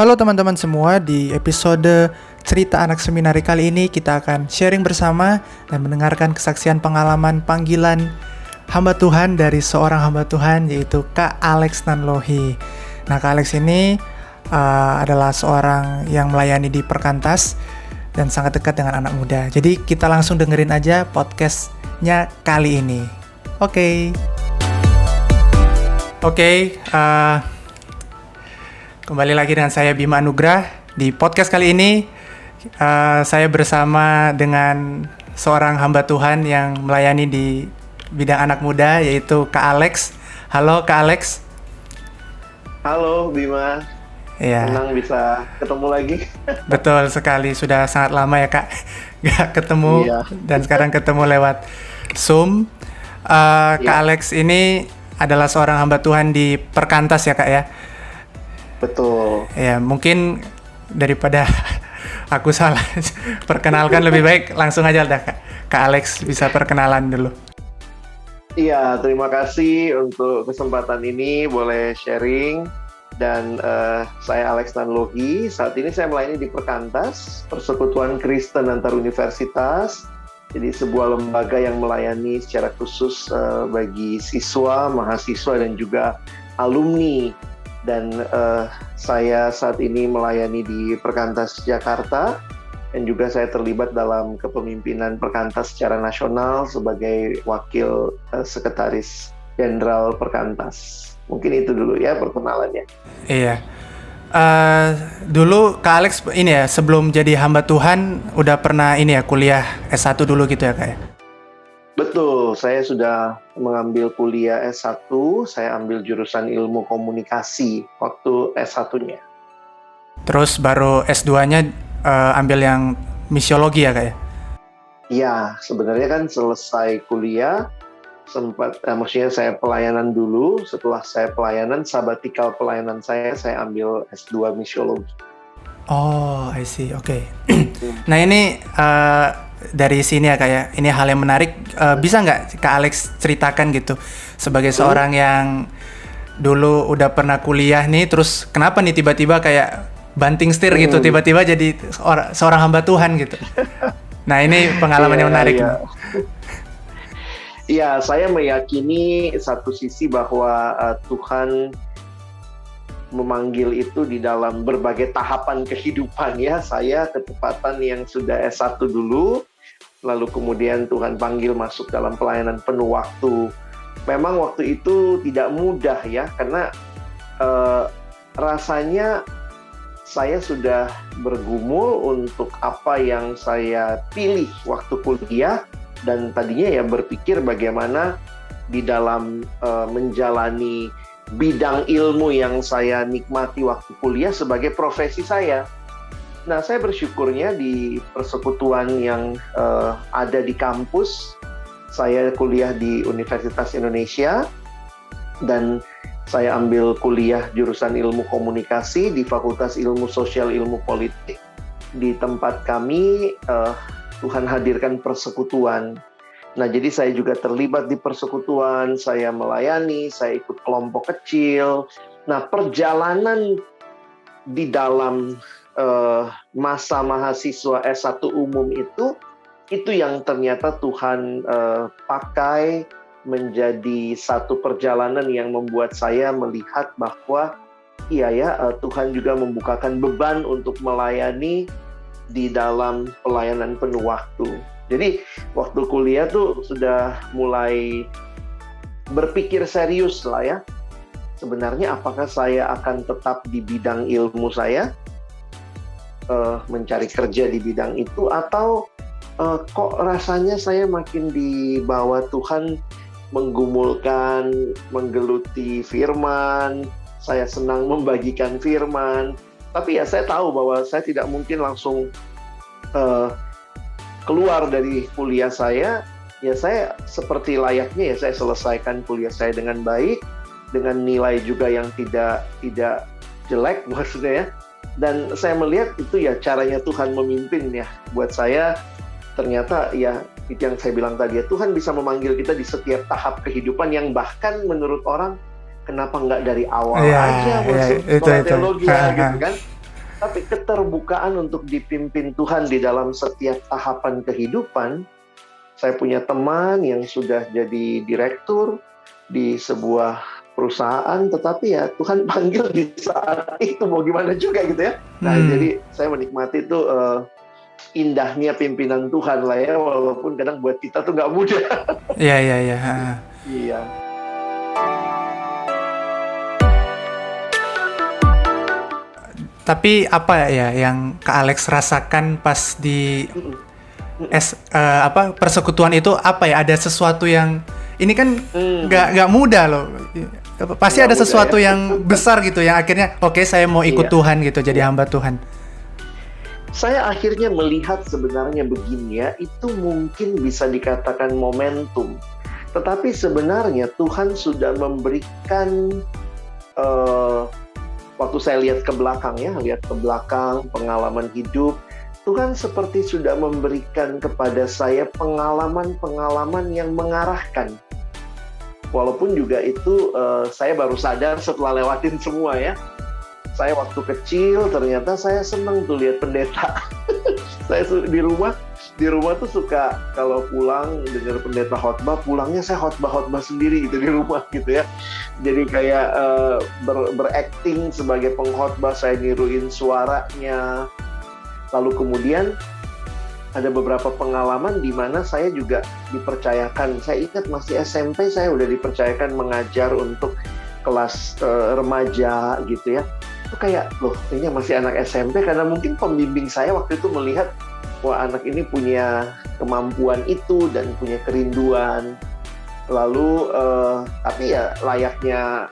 Halo teman-teman semua, di episode Cerita Anak Seminari kali ini kita akan sharing bersama dan mendengarkan kesaksian pengalaman panggilan hamba Tuhan dari seorang hamba Tuhan, yaitu Kak Alex Nanlohi. Nah, Kak Alex ini adalah seorang yang melayani di Perkantas dan sangat dekat dengan anak muda. Jadi kita langsung dengerin aja podcastnya kali ini. Oke, kembali lagi dengan saya Bima Anugrah. Di podcast kali ini saya bersama dengan seorang hamba Tuhan yang melayani di bidang anak muda, yaitu Kak Alex. Halo Kak Alex. Halo Bima. Ya. Senang bisa ketemu lagi. Betul sekali, sudah sangat lama ya Kak gak ketemu. Iya. Dan sekarang ketemu lewat Zoom. Kak Alex ini adalah seorang hamba Tuhan di Perkantas ya Kak ya. Betul. Ya, mungkin daripada aku salah perkenalkan, lebih baik langsung aja dah Kak Alex bisa perkenalan dulu. Iya, terima kasih untuk kesempatan ini, boleh sharing. Dan saya Alex Nanlohi. Saat ini saya melayani di Perkantas, Persekutuan Kristen Antar Universitas. Jadi sebuah lembaga yang melayani secara khusus bagi siswa, mahasiswa, dan juga alumni. Dan saya saat ini melayani di Perkantas Jakarta, dan juga saya terlibat dalam kepemimpinan Perkantas secara nasional sebagai wakil sekretaris jenderal Perkantas. Mungkin itu dulu ya perkenalannya. Iya. Dulu Kak Alex ini ya, sebelum jadi hamba Tuhan udah pernah ini ya kuliah S1 dulu gitu ya Kak ya? Betul, saya sudah mengambil kuliah S1, saya ambil jurusan ilmu komunikasi waktu S1-nya. Terus baru S2-nya ambil yang misiologi ya Kak ya? Iya, sebenarnya kan selesai kuliah, maksudnya saya pelayanan dulu. Setelah saya pelayanan, sabatikal pelayanan saya ambil S2 misiologi. Oh, I see, oke. Nah ini dari sini ya Kak ya, ini hal yang menarik. Bisa nggak Kak Alex ceritakan gitu, sebagai seorang yang dulu udah pernah kuliah nih, terus kenapa nih tiba-tiba kayak banting setir gitu, tiba-tiba jadi seorang hamba Tuhan gitu. Nah ini pengalaman yang menarik. Iya, saya meyakini satu sisi bahwa Tuhan memanggil itu di dalam berbagai tahapan kehidupan ya. Saya ketepatan yang sudah S1 dulu, lalu kemudian Tuhan panggil masuk dalam pelayanan penuh waktu. Memang waktu itu tidak mudah ya, karena rasanya saya sudah bergumul untuk apa yang saya pilih waktu kuliah. Dan tadinya ya berpikir bagaimana di dalam menjalani bidang ilmu yang saya nikmati waktu kuliah sebagai profesi saya. Nah, saya bersyukurnya di persekutuan yang ada di kampus. Saya kuliah di Universitas Indonesia dan saya ambil kuliah jurusan ilmu komunikasi di Fakultas Ilmu Sosial Ilmu Politik. Di tempat kami Tuhan hadirkan persekutuan. Nah, jadi saya juga terlibat di persekutuan, saya melayani, saya ikut kelompok kecil. Nah, perjalanan di dalam masa mahasiswa S1 umum itu yang ternyata Tuhan pakai menjadi satu perjalanan yang membuat saya melihat bahwa iya ya, Tuhan juga membukakan beban untuk melayani di dalam pelayanan penuh waktu. Jadi waktu kuliah tuh sudah mulai berpikir serius lah ya. Sebenarnya apakah saya akan tetap di bidang ilmu saya, mencari kerja di bidang itu, atau kok rasanya saya makin dibawa Tuhan menggumulkan, menggeluti firman, saya senang membagikan firman. Tapi ya saya tahu bahwa saya tidak mungkin langsung keluar dari kuliah saya. Ya saya seperti layaknya ya saya selesaikan kuliah saya dengan baik, dengan nilai juga yang tidak jelek maksudnya ya. Dan saya melihat itu ya caranya Tuhan memimpin ya. Buat saya ternyata ya itu yang saya bilang tadi ya, Tuhan bisa memanggil kita di setiap tahap kehidupan yang bahkan menurut orang kenapa nggak dari awal aja masuk sekolah teologi ya, gitu kan. Tapi keterbukaan untuk dipimpin Tuhan di dalam setiap tahapan kehidupan. Saya punya teman yang sudah jadi direktur di sebuah perusahaan, tetapi ya Tuhan panggil di saat itu, mau gimana juga gitu ya. Nah, jadi saya menikmati itu indahnya pimpinan Tuhan lah ya, walaupun kadang buat kita tuh nggak mudah. Iya, iya, iya. Iya. Tapi apa ya yang Kak Alex rasakan pas di persekutuan itu, apa ya, ada sesuatu yang ini kan nggak mudah loh, pasti ada sesuatu yang besar gitu yang akhirnya oke, saya mau ikut Tuhan gitu, jadi hamba Tuhan. Saya akhirnya melihat sebenarnya begini ya, itu mungkin bisa dikatakan momentum, tetapi sebenarnya Tuhan sudah memberikan waktu saya lihat ke belakang pengalaman hidup, Tuhan seperti sudah memberikan kepada saya pengalaman-pengalaman yang mengarahkan. Walaupun juga itu saya baru sadar setelah lewatin semua ya. Saya waktu kecil ternyata saya senang tuh lihat pendeta. Saya di rumah tuh suka kalau pulang dengar pendeta khotbah, pulangnya saya khotbah sendiri gitu di rumah gitu ya. Jadi kayak berakting sebagai pengkhotbah, saya niruin suaranya. Lalu kemudian ada beberapa pengalaman di mana saya juga dipercayakan. Saya ingat masih SMP saya udah dipercayakan mengajar untuk kelas remaja gitu ya. Itu kayak, loh ini masih anak SMP, karena mungkin pembimbing saya waktu itu melihat, wah anak ini punya kemampuan itu dan punya kerinduan. Lalu tapi ya layaknya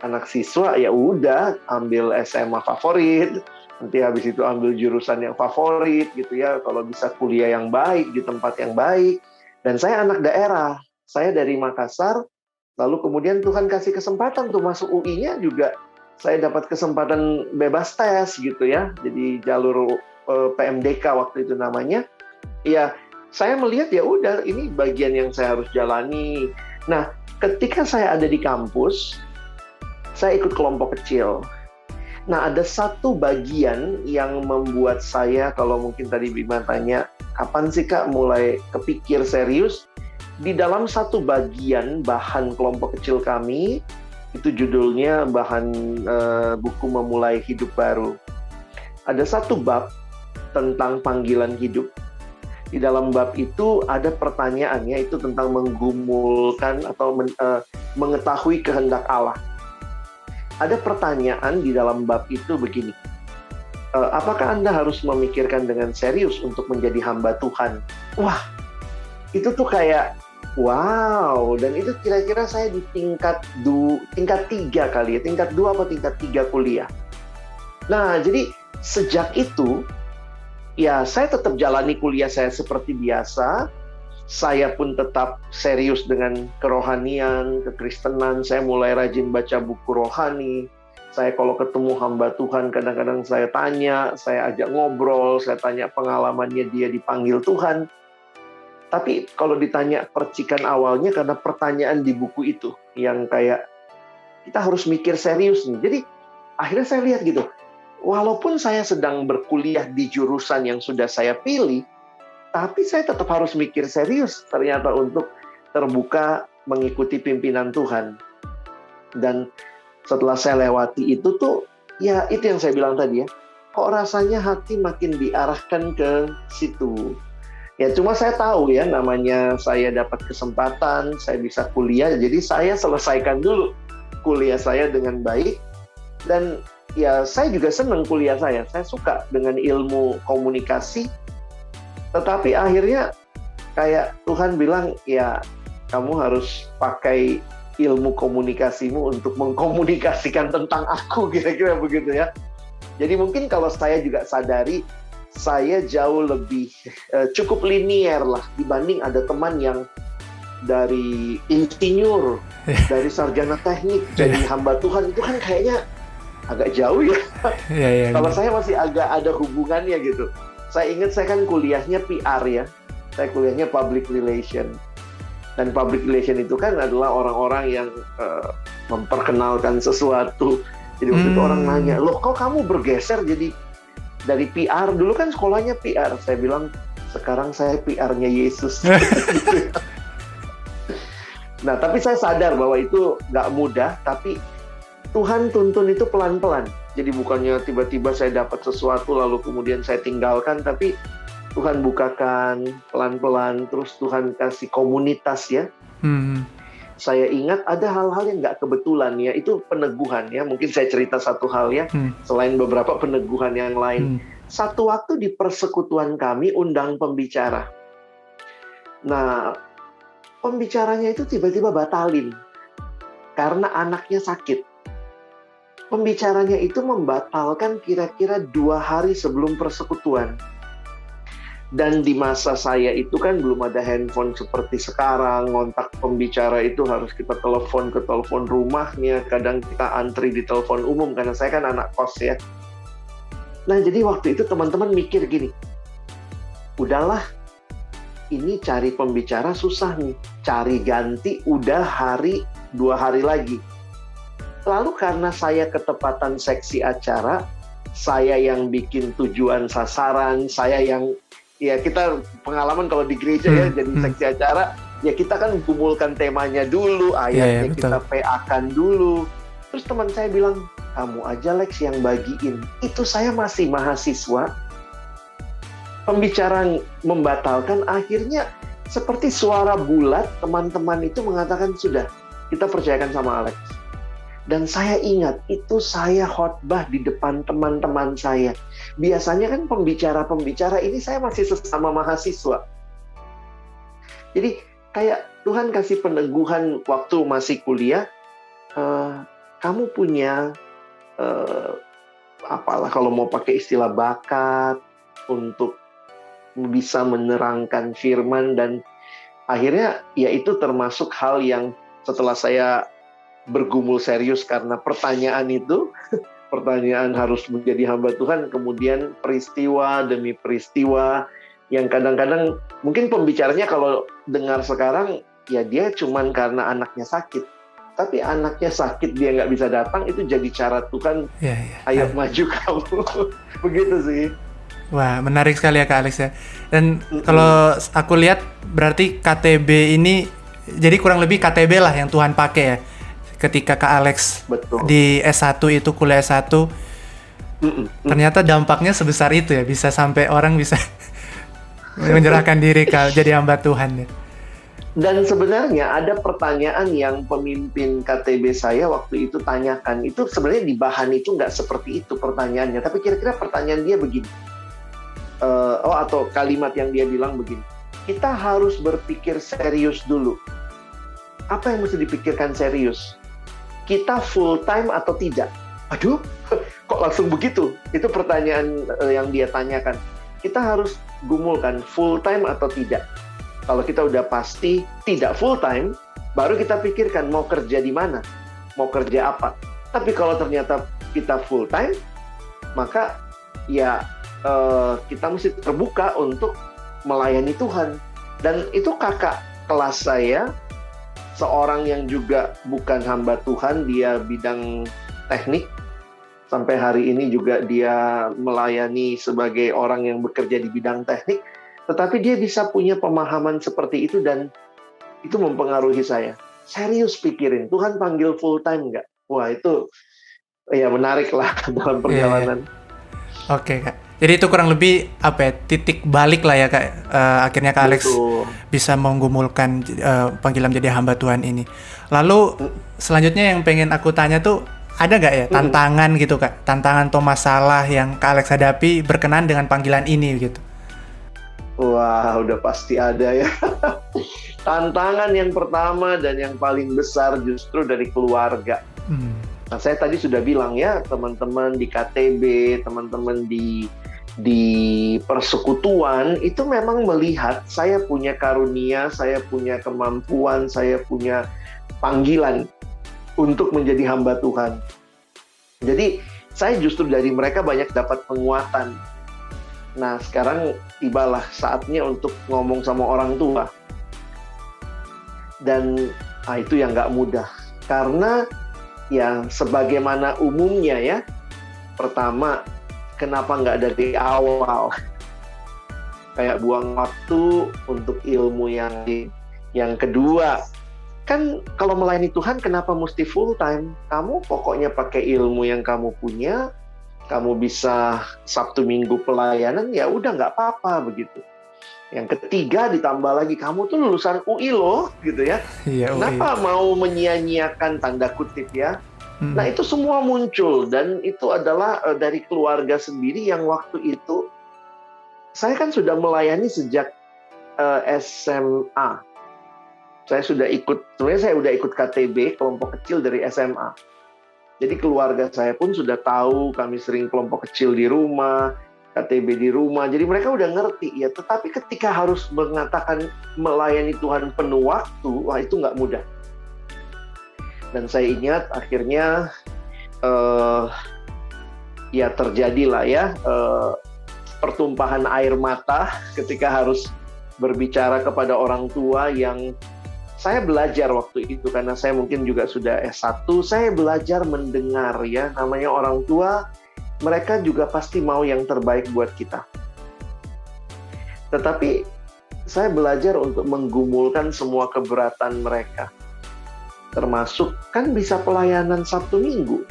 anak siswa ya udah ambil SMA favorit, nanti habis itu ambil jurusan yang favorit gitu ya, kalau bisa kuliah yang baik di tempat yang baik. Dan saya anak daerah, saya dari Makassar, lalu kemudian Tuhan kasih kesempatan tuh masuk UI-nya juga, saya dapat kesempatan bebas tes gitu ya, jadi jalur PMDK waktu itu namanya. Ya saya melihat ya udah ini bagian yang saya harus jalani. Nah ketika saya ada di kampus, saya ikut kelompok kecil. Nah, ada satu bagian yang membuat saya, kalau mungkin tadi Bima tanya, kapan sih Kak mulai kepikir serius? Di dalam satu bagian bahan kelompok kecil kami, itu judulnya bahan buku memulai hidup baru. Ada satu bab tentang panggilan hidup. Di dalam bab itu ada pertanyaannya, itu tentang menggumulkan atau mengetahui kehendak Allah. Ada pertanyaan di dalam bab itu begini, apakah Anda harus memikirkan dengan serius untuk menjadi hamba Tuhan? Wah, itu tuh kayak, wow, dan itu kira-kira saya di tingkat 3 kali ya, tingkat 2 atau tingkat 3 kuliah. Nah, jadi sejak itu, ya saya tetap jalani kuliah saya seperti biasa. Saya pun tetap serius dengan kerohanian, kekristenan. Saya mulai rajin baca buku rohani. Saya kalau ketemu hamba Tuhan, kadang-kadang saya tanya, saya ajak ngobrol, saya tanya pengalamannya dia dipanggil Tuhan. Tapi kalau ditanya percikan awalnya, karena pertanyaan di buku itu, yang kayak, kita harus mikir serius nih. Jadi akhirnya saya lihat gitu, walaupun saya sedang berkuliah di jurusan yang sudah saya pilih, tapi saya tetap harus mikir serius ternyata untuk terbuka mengikuti pimpinan Tuhan. Dan setelah saya lewati itu tuh, ya itu yang saya bilang tadi ya, kok rasanya hati makin diarahkan ke situ. Ya cuma saya tahu ya, namanya saya dapat kesempatan, saya bisa kuliah, jadi saya selesaikan dulu kuliah saya dengan baik. Dan ya saya juga senang kuliah saya suka dengan ilmu komunikasi. Tetapi akhirnya kayak Tuhan bilang, ya kamu harus pakai ilmu komunikasimu untuk mengkomunikasikan tentang aku, kira-kira begitu ya. Jadi mungkin kalau saya juga sadari, saya jauh lebih cukup linier lah dibanding ada teman yang dari insinyur, dari sarjana teknik, jadi hamba Tuhan, itu kan kayaknya agak jauh ya. Kalau saya masih agak ada hubungannya gitu. Saya ingat saya kan kuliahnya PR ya, saya kuliahnya public relation. Dan public relation itu kan adalah orang-orang yang memperkenalkan sesuatu. Jadi waktu itu orang nanya, loh kok kamu bergeser jadi dari PR? Dulu kan sekolahnya PR. Saya bilang, sekarang saya PR-nya Yesus. Nah, tapi saya sadar bahwa itu nggak mudah, tapi Tuhan tuntun itu pelan-pelan. Jadi bukannya tiba-tiba saya dapat sesuatu lalu kemudian saya tinggalkan, tapi Tuhan bukakan pelan-pelan, terus Tuhan kasih komunitas ya. Saya ingat ada hal-hal yang nggak kebetulan ya, itu peneguhan ya. Mungkin saya cerita satu hal ya, selain beberapa peneguhan yang lain. Satu waktu di persekutuan kami undang pembicara. Nah, pembicaranya itu tiba-tiba batalin karena anaknya sakit. Pembicaranya itu membatalkan kira-kira 2 hari sebelum persekutuan. Dan di masa saya itu kan belum ada handphone seperti sekarang, ngontak pembicara itu harus kita telepon ke telepon rumahnya, kadang kita antri di telepon umum karena saya kan anak kos ya. Nah, jadi waktu itu teman-teman mikir gini, udahlah, ini cari pembicara susah nih, cari ganti udah 2 hari lagi. Lalu karena saya ketepatan seksi acara, saya yang bikin tujuan sasaran, saya yang ya kita pengalaman kalau di gereja ya jadi seksi acara, ya kita kan kumpulkan temanya dulu, ayatnya kita PA-kan dulu. Terus teman saya bilang, kamu aja Lex yang bagiin. Itu saya masih mahasiswa. Pembicara membatalkan, akhirnya seperti suara bulat, teman-teman itu mengatakan, sudah, kita percayakan sama Alex. Dan saya ingat, itu saya khotbah di depan teman-teman saya. Biasanya kan pembicara-pembicara ini saya masih sesama mahasiswa. Jadi kayak Tuhan kasih peneguhan waktu masih kuliah, kamu punya, apalah kalau mau pakai istilah bakat, untuk bisa menerangkan firman, dan akhirnya ya itu termasuk hal yang setelah saya bergumul serius karena pertanyaan itu, pertanyaan harus menjadi hamba Tuhan, kemudian peristiwa demi peristiwa yang kadang-kadang mungkin pembicaranya kalau dengar sekarang ya dia cuman karena anaknya sakit, tapi anaknya sakit dia nggak bisa datang, itu jadi cara Tuhan, ayo maju kamu. Begitu sih. Wah, menarik sekali ya Kak Alex ya. Dan kalau aku lihat berarti KTB ini jadi kurang lebih KTB lah yang Tuhan pakai ya. Ketika Kak Alex di S1 itu kuliah S1, ternyata dampaknya sebesar itu ya, bisa sampai orang bisa menyerahkan diri jadi hamba Tuhan ya. Dan sebenarnya ada pertanyaan yang pemimpin KTB saya waktu itu tanyakan, itu sebenarnya di bahan itu nggak seperti itu pertanyaannya, tapi kira-kira pertanyaan dia begini, atau kalimat yang dia bilang begini, kita harus berpikir serius dulu. Apa yang mesti dipikirkan serius? Kita full time atau tidak? Aduh, kok langsung begitu? Itu pertanyaan yang dia tanyakan. Kita harus gumulkan full time atau tidak. Kalau kita udah pasti tidak full time, baru kita pikirkan mau kerja di mana, mau kerja apa. Tapi kalau ternyata kita full time, maka ya kita mesti terbuka untuk melayani Tuhan. Dan itu kakak kelas saya, seorang yang juga bukan hamba Tuhan, dia bidang teknik. Sampai hari ini juga dia melayani sebagai orang yang bekerja di bidang teknik. Tetapi dia bisa punya pemahaman seperti itu dan itu mempengaruhi saya. Serius pikirin, Tuhan panggil full time nggak? Wah itu ya menarik lah dalam perjalanan. Oke Kak. Jadi itu kurang lebih titik balik lah ya Kak. Akhirnya Kak Alex bisa menggumulkan panggilan menjadi hamba Tuhan ini. Lalu selanjutnya yang pengen aku tanya tuh, ada nggak ya tantangan gitu Kak? Tantangan atau masalah yang Kak Alex hadapi berkenaan dengan panggilan ini gitu? Wah, udah pasti ada ya. Tantangan yang pertama dan yang paling besar justru dari keluarga. Nah, saya tadi sudah bilang ya, teman-teman di KTB, teman-teman di persekutuan itu memang melihat saya punya karunia, saya punya kemampuan, saya punya panggilan untuk menjadi hamba Tuhan. Jadi saya justru dari mereka banyak dapat penguatan. Nah, sekarang tibalah saatnya untuk ngomong sama orang tua. Dan itu yang nggak mudah. Karena ya sebagaimana umumnya ya. Pertama, kenapa nggak dari awal? Kayak buang waktu untuk ilmu yang kedua. Kan kalau melayani Tuhan, kenapa mesti full time? Kamu pokoknya pakai ilmu yang kamu punya, kamu bisa Sabtu Minggu pelayanan, ya udah nggak apa-apa begitu. Yang ketiga ditambah lagi, kamu tuh lulusan UI loh, gitu ya. Iya, Kenapa mau menyia-nyiakan tanda kutip ya? Nah itu semua muncul, dan itu adalah dari keluarga sendiri yang waktu itu, saya kan sudah melayani sejak SMA. Sebenarnya saya udah ikut KTB, kelompok kecil dari SMA. Jadi keluarga saya pun sudah tahu, kami sering kelompok kecil di rumah, KTB di rumah, jadi mereka udah ngerti ya. Tetapi ketika harus mengatakan melayani Tuhan penuh waktu, wah itu nggak mudah. Dan saya ingat akhirnya ya terjadilah ya pertumpahan air mata ketika harus berbicara kepada orang tua yang saya belajar waktu itu, karena saya mungkin juga sudah S1, saya belajar mendengar ya, namanya orang tua, mereka juga pasti mau yang terbaik buat kita. Tetapi saya belajar untuk menggumulkan semua keberatan mereka. Termasuk kan bisa pelayanan Sabtu Minggu.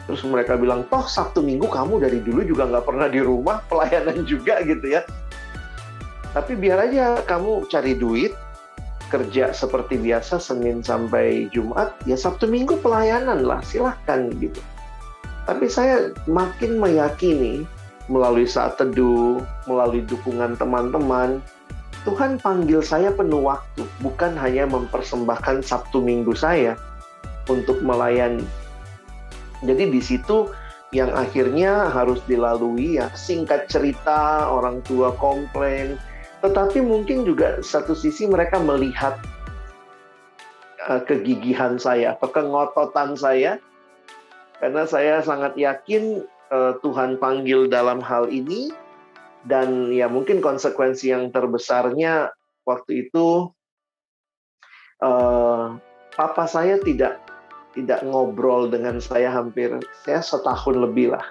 Terus mereka bilang, toh Sabtu Minggu kamu dari dulu juga nggak pernah di rumah, pelayanan juga gitu ya. Tapi biar aja kamu cari duit, kerja seperti biasa Senin sampai Jumat, ya Sabtu Minggu pelayanan lah, silahkan gitu. Tapi saya makin meyakini melalui saat teduh, melalui dukungan teman-teman, Tuhan panggil saya penuh waktu, bukan hanya mempersembahkan Sabtu Minggu saya untuk melayani. Jadi di situ yang akhirnya harus dilalui ya, singkat cerita orang tua komplain, tetapi mungkin juga satu sisi mereka melihat kegigihan saya atau kengototan saya, karena saya sangat yakin Tuhan panggil dalam hal ini. Dan ya mungkin konsekuensi yang terbesarnya waktu itu papa saya tidak ngobrol dengan saya hampir setahun lebih lah.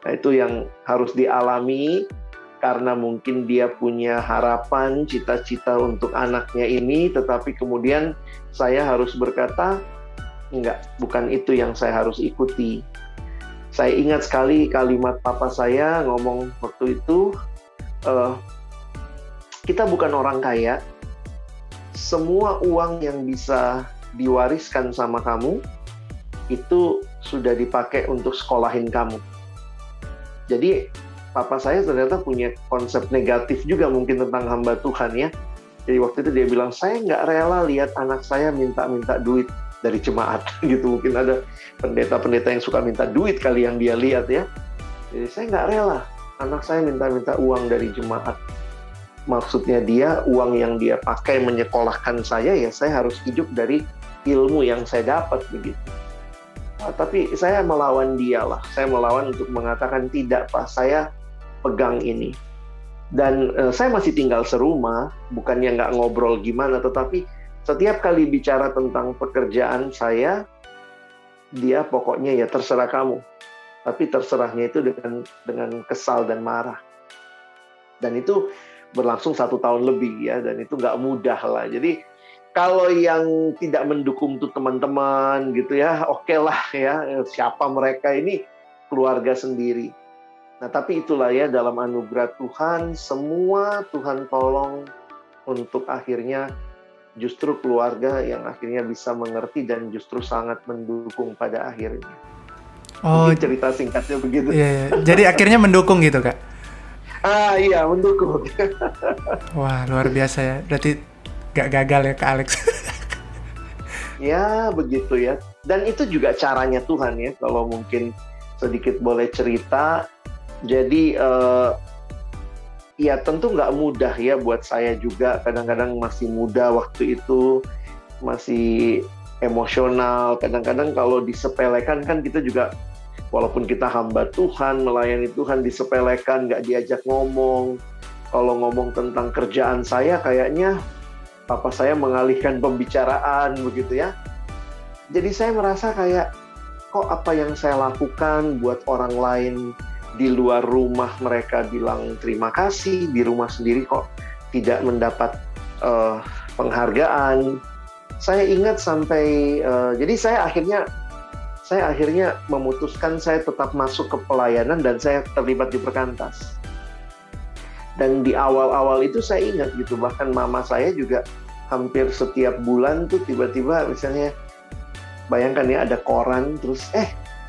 Nah itu yang harus dialami, karena mungkin dia punya harapan, cita-cita untuk anaknya ini, tetapi kemudian saya harus berkata, enggak, bukan itu yang saya harus ikuti. Saya ingat sekali kalimat papa saya ngomong waktu itu, kita bukan orang kaya, semua uang yang bisa diwariskan sama kamu, itu sudah dipakai untuk sekolahin kamu. Jadi, papa saya ternyata punya konsep negatif juga mungkin tentang hamba Tuhan ya. Jadi waktu itu dia bilang, saya nggak rela lihat anak saya minta-minta duit dari jemaat gitu. Mungkin ada pendeta-pendeta yang suka minta duit kali yang dia lihat ya. Jadi saya nggak rela anak saya minta-minta uang dari jemaat. Maksudnya dia, uang yang dia pakai menyekolahkan saya, ya saya harus hidup dari ilmu yang saya dapat begitu. Tapi saya melawan dia lah. Saya melawan untuk mengatakan tidak Pak, saya pegang ini. Dan saya masih tinggal serumah, bukannya nggak ngobrol gimana, tetapi setiap kali bicara tentang pekerjaan saya, dia pokoknya ya terserah kamu. Tapi terserahnya itu dengan kesal dan marah. Dan itu berlangsung 1 tahun lebih ya, dan itu nggak mudah lah. Jadi kalau yang tidak mendukung tuh teman-teman gitu ya, oke lah ya, siapa mereka ini, keluarga sendiri. Nah tapi itulah ya, dalam anugerah Tuhan, semua Tuhan tolong untuk akhirnya justru keluarga yang akhirnya bisa mengerti dan justru sangat mendukung pada akhirnya. Oh, mungkin cerita singkatnya begitu. Iya. Jadi akhirnya mendukung gitu Kak? Iya, mendukung. Wah, luar biasa ya. Berarti gak gagal ya Kak Alex? Ya, begitu ya. Dan itu juga caranya Tuhan ya, kalau mungkin sedikit boleh cerita. Jadi, ya tentu nggak mudah ya buat saya juga, kadang-kadang masih muda waktu itu, masih emosional, kadang-kadang kalau disepelekan kan kita juga, walaupun kita hamba Tuhan, melayani Tuhan, disepelekan, nggak diajak ngomong. Kalau ngomong tentang kerjaan saya, kayaknya papa saya mengalihkan pembicaraan begitu ya. Jadi saya merasa kayak kok apa yang saya lakukan buat orang lain di luar rumah mereka bilang terima kasih, di rumah sendiri kok tidak mendapat penghargaan. Saya ingat sampai, jadi saya akhirnya memutuskan saya tetap masuk ke pelayanan dan saya terlibat di Perkantas. Dan di awal-awal itu saya ingat gitu, bahkan mama saya juga hampir setiap bulan tuh tiba-tiba misalnya, bayangkan ya ada koran, terus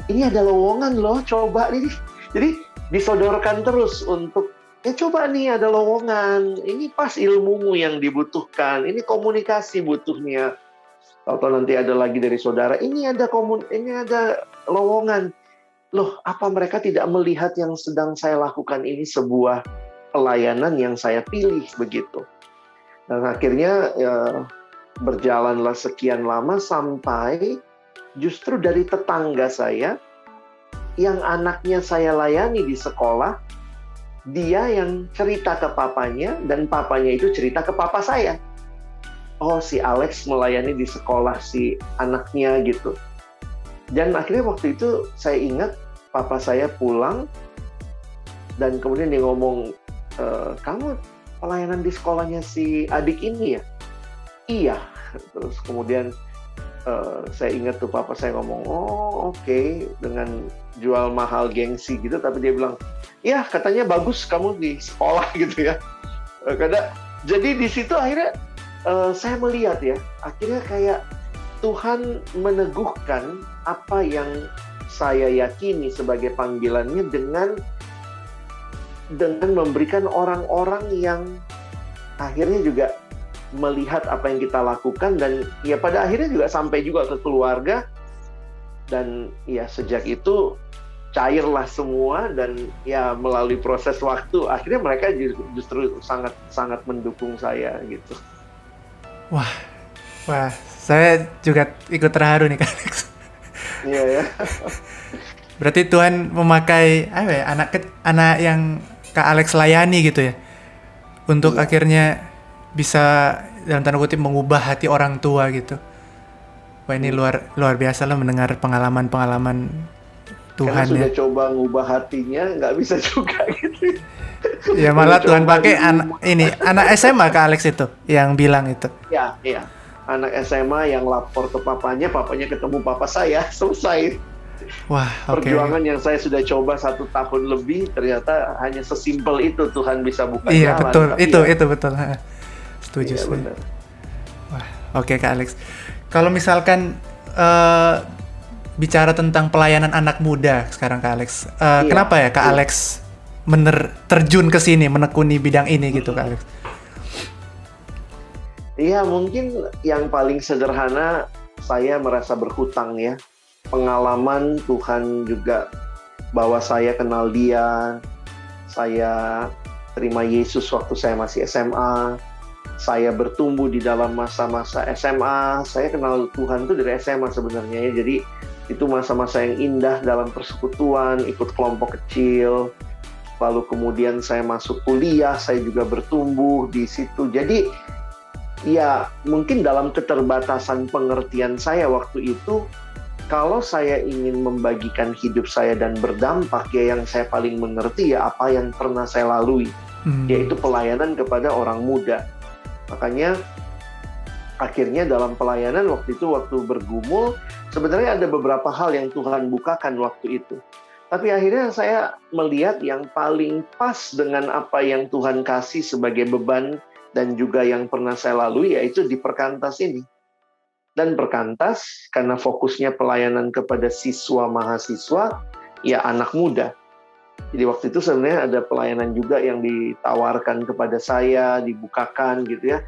ini ada lowongan loh, coba nih. Jadi disodorkan terus untuk, coba nih ada lowongan, ini pas ilmumu yang dibutuhkan, ini komunikasi butuhnya. Atau nanti ada lagi dari saudara, ini ada lowongan. Loh, apa mereka tidak melihat yang sedang saya lakukan ini sebuah pelayanan yang saya pilih begitu. Dan akhirnya berjalanlah sekian lama sampai justru dari tetangga saya yang anaknya saya layani di sekolah, dia yang cerita ke papanya dan papanya itu cerita ke papa saya. Oh, si Alex melayani di sekolah si anaknya gitu. Dan akhirnya waktu itu saya ingat papa saya pulang dan kemudian dia ngomong, kamu pelayanan di sekolahnya si adik ini ya? Iya. Terus kemudian saya ingat tuh papa saya ngomong, oh oke, dengan jual mahal gengsi gitu, tapi dia bilang, ya katanya bagus kamu di sekolah gitu ya. Jadi di situ akhirnya saya melihat ya, akhirnya kayak Tuhan meneguhkan apa yang saya yakini sebagai panggilannya dengan memberikan orang-orang yang akhirnya juga melihat apa yang kita lakukan, dan ya pada akhirnya juga sampai juga ke keluarga, dan ya sejak itu cairlah semua, dan ya melalui proses waktu akhirnya mereka justru sangat mendukung saya gitu. Wah, saya juga ikut terharu nih Kak Alex. Iya ya. Berarti Tuhan memakai anak yang Kak Alex layani gitu ya, untuk akhirnya bisa dalam tanda kutip mengubah hati orang tua gitu. Wah, ini luar biasa lah mendengar pengalaman Tuhan. Karena sudah coba ngubah hatinya, nggak bisa juga gitu. Ya malah Tuhan pakai anak SMA Kak Alex itu yang bilang itu. Iya. Anak SMA yang lapor ke papanya ketemu papa saya, selesai. Wah, oke. Perjuangan yang saya sudah coba 1 tahun lebih, ternyata hanya sesimpel itu Tuhan bisa buka jalan. Iya betul, itu betul. Setuju. Iya, benar. Wah, oke Kak Alex. Kalau misalkan bicara tentang pelayanan anak muda sekarang Kak Alex, kenapa ya Kak Alex terjun ke sini, menekuni bidang ini gitu Kak Alex? Iya, mungkin yang paling sederhana, saya merasa berhutang ya. Pengalaman Tuhan juga bahwa saya kenal Dia, saya terima Yesus waktu saya masih SMA, saya bertumbuh di dalam masa-masa SMA, saya kenal Tuhan itu dari SMA sebenarnya ya. Jadi itu masa-masa yang indah dalam persekutuan, ikut kelompok kecil, lalu kemudian saya masuk kuliah, saya juga bertumbuh di situ. Jadi ya mungkin dalam keterbatasan pengertian saya waktu itu, kalau saya ingin membagikan hidup saya dan berdampak, ya yang saya paling mengerti ya apa yang pernah saya lalui, yaitu pelayanan kepada orang muda. Makanya akhirnya dalam pelayanan waktu bergumul, sebenarnya ada beberapa hal yang Tuhan bukakan waktu itu. Tapi akhirnya saya melihat yang paling pas dengan apa yang Tuhan kasih sebagai beban dan juga yang pernah saya lalui, yaitu di Perkantas ini. Dan Perkantas, karena fokusnya pelayanan kepada siswa mahasiswa, ya anak muda. Jadi waktu itu sebenarnya ada pelayanan juga yang ditawarkan kepada saya, dibukakan gitu ya.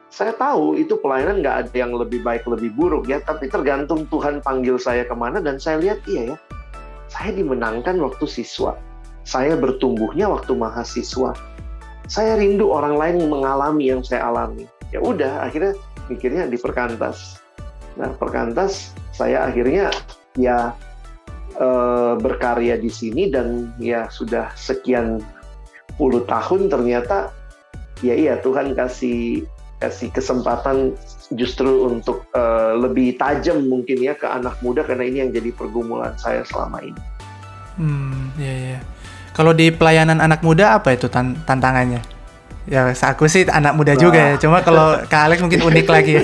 Saya tahu itu pelayanan nggak ada yang lebih baik, lebih buruk ya, tapi tergantung Tuhan panggil saya kemana, dan saya lihat iya ya, saya dimenangkan waktu siswa. Saya bertumbuhnya waktu mahasiswa. Saya rindu orang lain mengalami yang saya alami. Ya udah, akhirnya mikirnya di Perkantas. Nah, Perkantas saya akhirnya ya berkarya di sini, dan ya sudah sekian puluh tahun ternyata ya iya Tuhan kasih kasih kesempatan justru untuk lebih tajam mungkin ya ke anak muda, karena ini yang jadi pergumulan saya selama ini. Iya. Kalau di pelayanan anak muda apa itu tantangannya? Ya, aku sih anak muda juga ya. Cuma kalau Kak Alex mungkin unik lagi ya.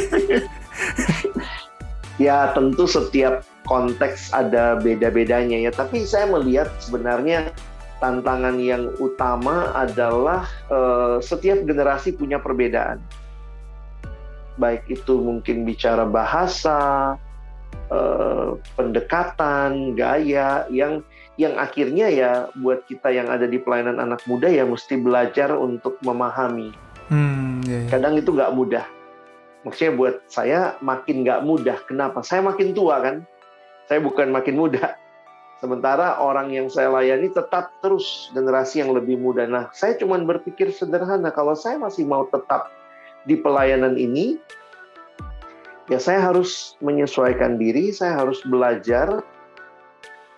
Ya, tentu setiap konteks ada beda-bedanya ya. Tapi saya melihat sebenarnya tantangan yang utama adalah setiap generasi punya perbedaan. Baik itu mungkin bicara bahasa, pendekatan, gaya, yang akhirnya ya buat kita yang ada di pelayanan anak muda ya mesti belajar untuk memahami. Iya. Kadang itu nggak mudah. Maksudnya buat saya makin nggak mudah. Kenapa? Saya makin tua kan. Saya bukan makin muda. Sementara orang yang saya layani tetap terus generasi yang lebih muda. Nah, saya cuma berpikir sederhana. Kalau saya masih mau tetap di pelayanan ini, ya saya harus menyesuaikan diri, saya harus belajar.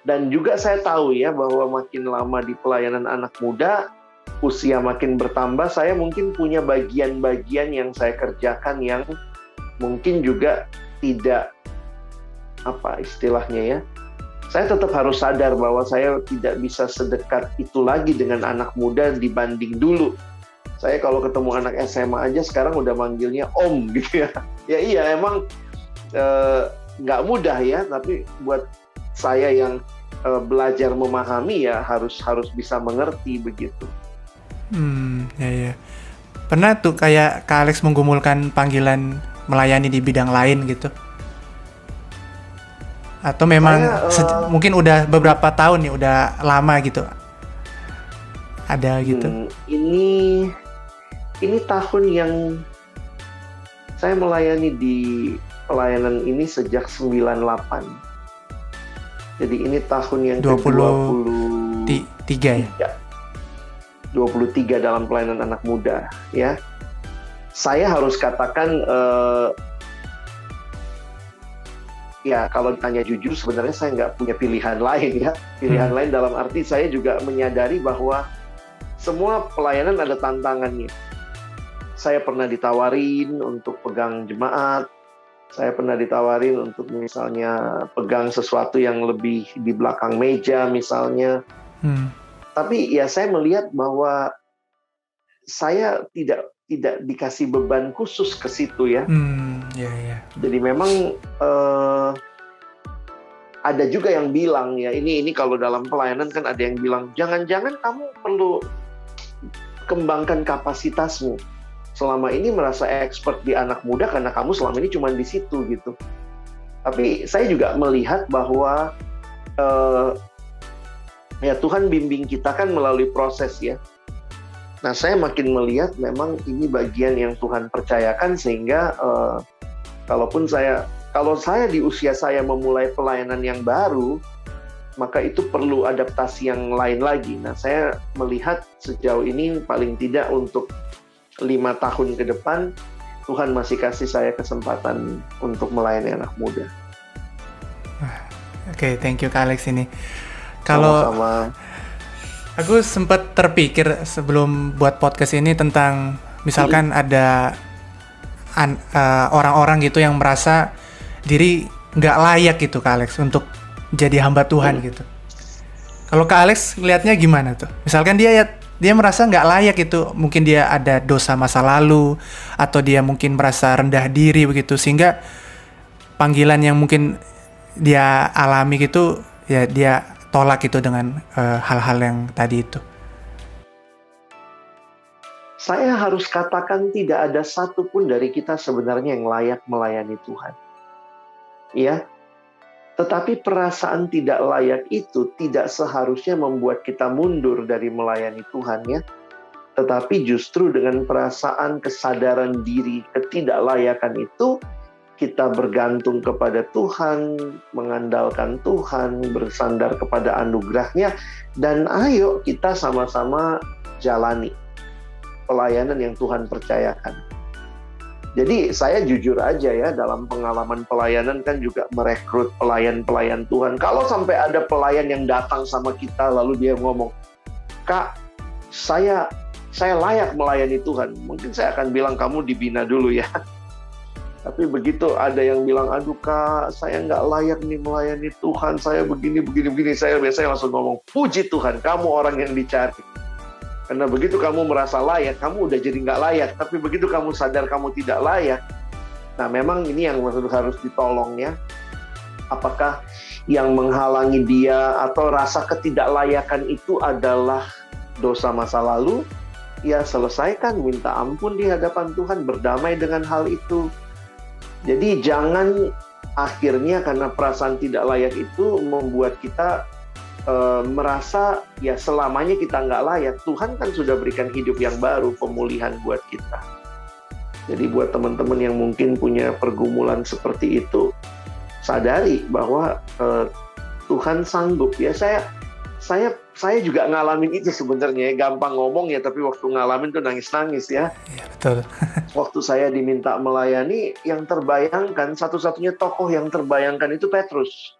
Dan juga saya tahu ya bahwa makin lama di pelayanan anak muda, usia makin bertambah, saya mungkin punya bagian-bagian yang saya kerjakan yang mungkin juga tidak, apa istilahnya ya, saya tetap harus sadar bahwa saya tidak bisa sedekat itu lagi dengan anak muda dibanding dulu. Saya kalau ketemu anak SMA aja sekarang udah manggilnya Om gitu ya. Ya iya emang nggak mudah ya, tapi buat saya yang belajar memahami ya harus bisa mengerti begitu. Ya. Pernah tuh kayak Kak Alex menggumulkan panggilan melayani di bidang lain gitu? Atau memang mungkin udah beberapa tahun nih, udah lama gitu? Ada gitu? Ini tahun yang saya melayani di pelayanan ini sejak 98. Jadi ini tahun yang ke-23 ya? 23 dalam pelayanan anak muda ya. Saya harus katakan ya kalau ditanya jujur sebenarnya saya nggak punya pilihan lain ya. Pilihan lain dalam arti saya juga menyadari bahwa semua pelayanan ada tantangannya. Saya pernah ditawarin untuk pegang jemaat, saya pernah ditawarin untuk misalnya pegang sesuatu yang lebih di belakang meja misalnya. Tapi ya saya melihat bahwa saya tidak dikasih beban khusus ke situ ya. Ya. Jadi memang ada juga yang bilang ya, ini kalau dalam pelayanan kan ada yang bilang jangan-jangan kamu perlu kembangkan kapasitasmu. Selama ini merasa expert di anak muda karena kamu selama ini cuma di situ gitu. Tapi saya juga melihat bahwa ya Tuhan bimbing kita kan melalui proses ya. Nah saya makin melihat memang ini bagian yang Tuhan percayakan sehingga kalau saya di usia saya memulai pelayanan yang baru, maka itu perlu adaptasi yang lain lagi. Nah saya melihat sejauh ini paling tidak untuk 5 tahun ke depan, Tuhan masih kasih saya kesempatan untuk melayani anak muda. Oke, thank you Kak Alex ini. Kalau aku sempat terpikir sebelum buat podcast ini tentang misalkan ada orang-orang gitu yang merasa diri nggak layak gitu Kak Alex untuk jadi hamba Tuhan gitu. Kalau Kak Alex ngelihatnya gimana tuh? Misalkan dia merasa nggak layak gitu, mungkin dia ada dosa masa lalu, atau dia mungkin merasa rendah diri begitu, sehingga panggilan yang mungkin dia alami gitu, ya dia tolak itu dengan hal-hal yang tadi itu. Saya harus katakan tidak ada satupun dari kita sebenarnya yang layak melayani Tuhan. Ya, tetapi perasaan tidak layak itu tidak seharusnya membuat kita mundur dari melayani Tuhan ya. Tetapi justru dengan perasaan kesadaran diri ketidaklayakan itu, kita bergantung kepada Tuhan, mengandalkan Tuhan, bersandar kepada anugerah-Nya, dan ayo kita sama-sama jalani pelayanan yang Tuhan percayakan. Jadi saya jujur aja ya, dalam pengalaman pelayanan kan juga merekrut pelayan-pelayan Tuhan. Kalau sampai ada pelayan yang datang sama kita lalu dia ngomong, "Kak, saya saya layak melayani Tuhan, mungkin saya akan bilang kamu dibina dulu ya. Tapi begitu ada yang bilang, aduh Kak, saya nggak layak nih melayani Tuhan, saya begini, saya biasanya langsung ngomong, puji Tuhan, kamu orang yang dicari. Karena begitu kamu merasa layak, kamu udah jadi nggak layak. Tapi begitu kamu sadar kamu tidak layak, nah memang ini yang harus ditolong ya. Apakah yang menghalangi dia atau rasa ketidaklayakan itu adalah dosa masa lalu? Ya selesaikan, minta ampun di hadapan Tuhan, berdamai dengan hal itu. Jadi jangan akhirnya karena perasaan tidak layak itu membuat kita merasa ya selamanya kita nggak layak. Tuhan kan sudah berikan hidup yang baru, pemulihan buat kita. Jadi buat teman-teman yang mungkin punya pergumulan seperti itu, sadari bahwa Tuhan sanggup ya. Saya juga ngalamin itu sebenarnya, gampang ngomong ya, tapi waktu ngalamin tuh nangis-nangis ya. Iya, betul. Waktu saya diminta melayani, yang terbayangkan, satu-satunya tokoh yang terbayangkan itu Petrus.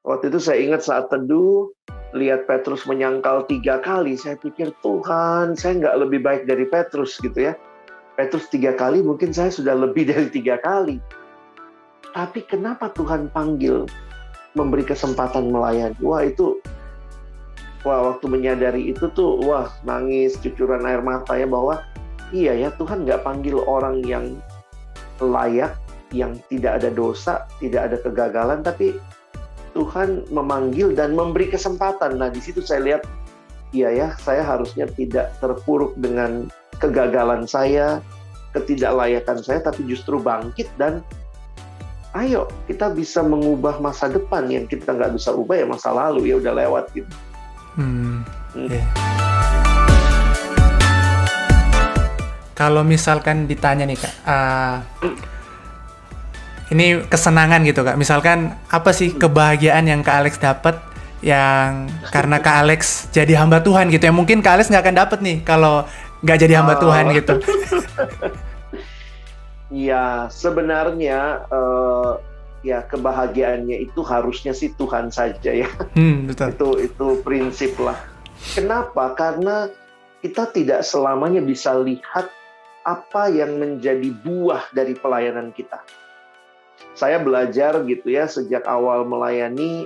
Waktu itu saya ingat saat teduh, lihat Petrus menyangkal 3 kali, saya pikir, Tuhan, saya nggak lebih baik dari Petrus gitu ya. Petrus 3 kali, mungkin saya sudah lebih dari 3 kali. Tapi kenapa Tuhan panggil, memberi kesempatan melayani? Waktu menyadari itu tuh, nangis, cucuran air mata ya, bahwa iya ya, Tuhan nggak panggil orang yang layak, yang tidak ada dosa, tidak ada kegagalan, tapi Tuhan memanggil dan memberi kesempatan. Nah, di situ saya lihat, iya ya, saya harusnya tidak terpuruk dengan kegagalan saya, ketidaklayakan saya, tapi justru bangkit dan ayo kita bisa mengubah masa depan. Yang kita nggak bisa ubah ya masa lalu, ya udah lewat gitu. Yeah. Kalau misalkan ditanya nih Kak, ini kesenangan gitu Kak, misalkan apa sih kebahagiaan yang Kak Alex dapat yang karena Kak Alex jadi hamba Tuhan gitu, yang mungkin Kak Alex nggak akan dapat nih kalau nggak jadi hamba Tuhan gitu. Ya sebenarnya ya kebahagiaannya itu harusnya sih Tuhan saja ya. Betul. Itu prinsip lah. Kenapa? Karena kita tidak selamanya bisa lihat apa yang menjadi buah dari pelayanan kita. Saya belajar gitu ya sejak awal melayani,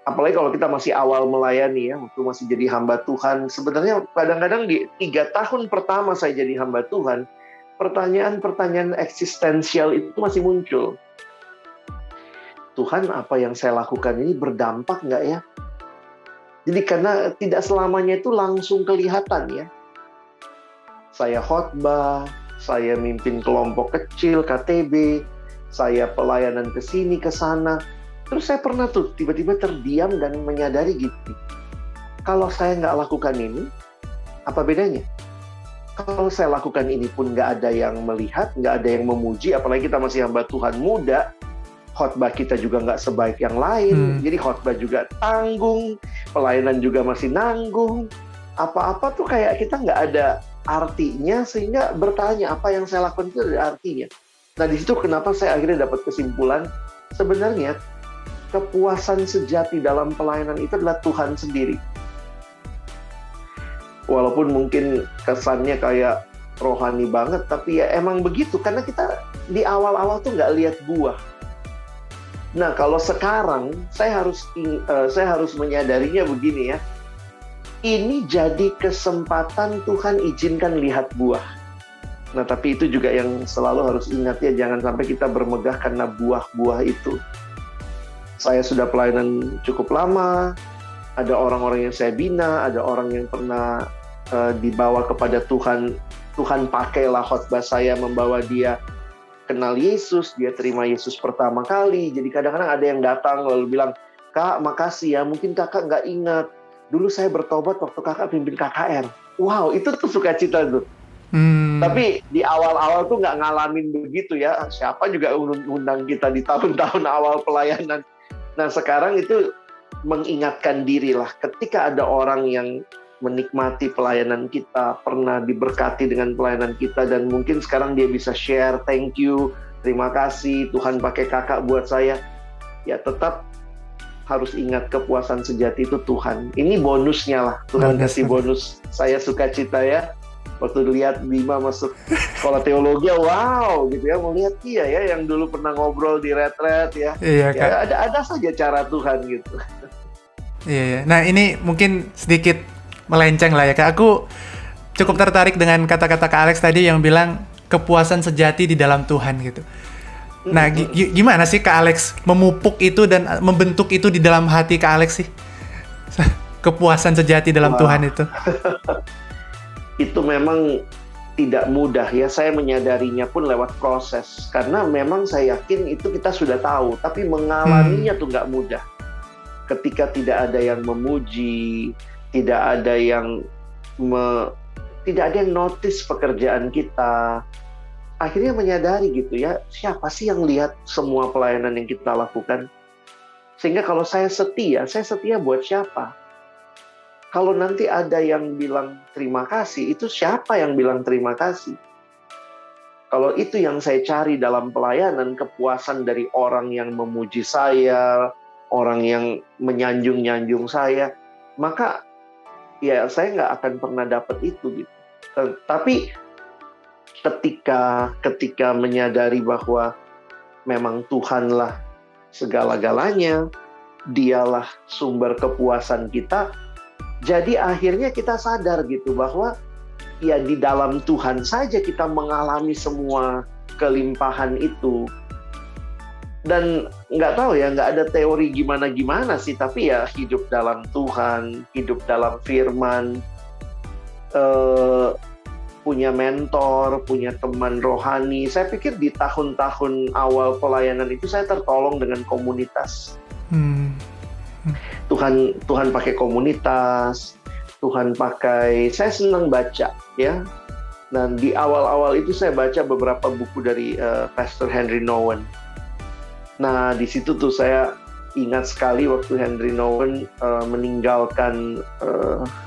apalagi kalau kita masih awal melayani ya, waktu masih jadi hamba Tuhan. Sebenarnya kadang-kadang di 3 tahun pertama saya jadi hamba Tuhan, pertanyaan-pertanyaan eksistensial itu masih muncul. Tuhan, apa yang saya lakukan ini berdampak nggak ya? Jadi karena tidak selamanya itu langsung kelihatan ya. Saya khotbah, saya mimpin kelompok kecil, KTB, saya pelayanan ke sini, ke sana. Terus saya pernah tuh tiba-tiba terdiam dan menyadari gitu. Kalau saya nggak lakukan ini, apa bedanya? Kalau saya lakukan ini pun nggak ada yang melihat, nggak ada yang memuji, apalagi kita masih hamba Tuhan muda, khotbah kita juga nggak sebaik yang lain, jadi khotbah juga tanggung, pelayanan juga masih nanggung, apa-apa tuh kayak kita nggak ada artinya, sehingga bertanya apa yang saya lakukan itu ada artinya. Nah di situ kenapa saya akhirnya dapat kesimpulan, sebenarnya kepuasan sejati dalam pelayanan itu adalah Tuhan sendiri. Walaupun mungkin kesannya kayak rohani banget, tapi ya emang begitu, karena kita di awal-awal tuh nggak lihat buah. Nah kalau sekarang saya harus menyadarinya begini ya, ini jadi kesempatan Tuhan izinkan lihat buah. Nah tapi itu juga yang selalu harus ingat ya, jangan sampai kita bermegah karena buah-buah itu. Saya sudah pelayanan cukup lama, ada orang-orang yang saya bina, ada orang yang pernah dibawa kepada Tuhan. Tuhan pakailah khotbah saya membawa dia kenal Yesus, dia terima Yesus pertama kali. Jadi kadang-kadang ada yang datang lalu bilang, Kak makasih ya, mungkin kakak nggak ingat, dulu saya bertobat waktu kakak pimpin KKR. Wow, itu tuh sukacita tuh. Tapi di awal-awal tuh nggak ngalamin begitu ya. Siapa juga undang kita di tahun-tahun awal pelayanan. Nah sekarang itu mengingatkan diri lah, ketika ada orang yang menikmati pelayanan kita, pernah diberkati dengan pelayanan kita, dan mungkin sekarang dia bisa share, thank you, terima kasih, Tuhan pakai kakak buat saya. Ya tetap harus ingat kepuasan sejati itu Tuhan. Ini bonusnya lah. Tuhan kasih bonus. Saya sukacita ya. Waktu lihat Bima masuk sekolah teologi, wow gitu ya. Melihat dia ya yang dulu pernah ngobrol di retret ya. Iya, Kak. Ya, ada saja cara Tuhan gitu. Iya. Nah ini mungkin sedikit melenceng lah ya Kak. Aku cukup tertarik dengan kata-kata Kak Alex tadi yang bilang kepuasan sejati di dalam Tuhan gitu. Nah, gimana sih Kak Alex memupuk itu dan membentuk itu di dalam hati Kak Alex sih? Kepuasan sejati dalam Tuhan itu. Itu memang tidak mudah ya. Saya menyadarinya pun lewat proses. Karena memang saya yakin itu kita sudah tahu. Tapi mengalaminya tuh nggak mudah. Ketika tidak ada yang memuji, tidak ada yang notice pekerjaan kita, akhirnya menyadari gitu ya, siapa sih yang lihat semua pelayanan yang kita lakukan? Sehingga kalau saya setia buat siapa? Kalau nanti ada yang bilang terima kasih, itu siapa yang bilang terima kasih? Kalau itu yang saya cari dalam pelayanan, kepuasan dari orang yang memuji saya, orang yang menyanjung-nyanjung saya, maka ya saya nggak akan pernah dapat itu gitu. Tapi ketika menyadari bahwa memang Tuhanlah segala-galanya, Dialah sumber kepuasan kita, jadi akhirnya kita sadar gitu bahwa ya di dalam Tuhan saja kita mengalami semua kelimpahan itu. Dan nggak tahu ya, nggak ada teori gimana-gimana sih, tapi ya hidup dalam Tuhan, hidup dalam firman, punya mentor, punya teman rohani. Saya pikir di tahun-tahun awal pelayanan itu saya tertolong dengan komunitas. Tuhan pakai komunitas, Tuhan pakai, saya senang baca ya. Dan di awal-awal itu saya baca beberapa buku dari Pastor Henry Nouwen. Nah di situ tuh saya ingat sekali waktu Henry Nouwen meninggalkan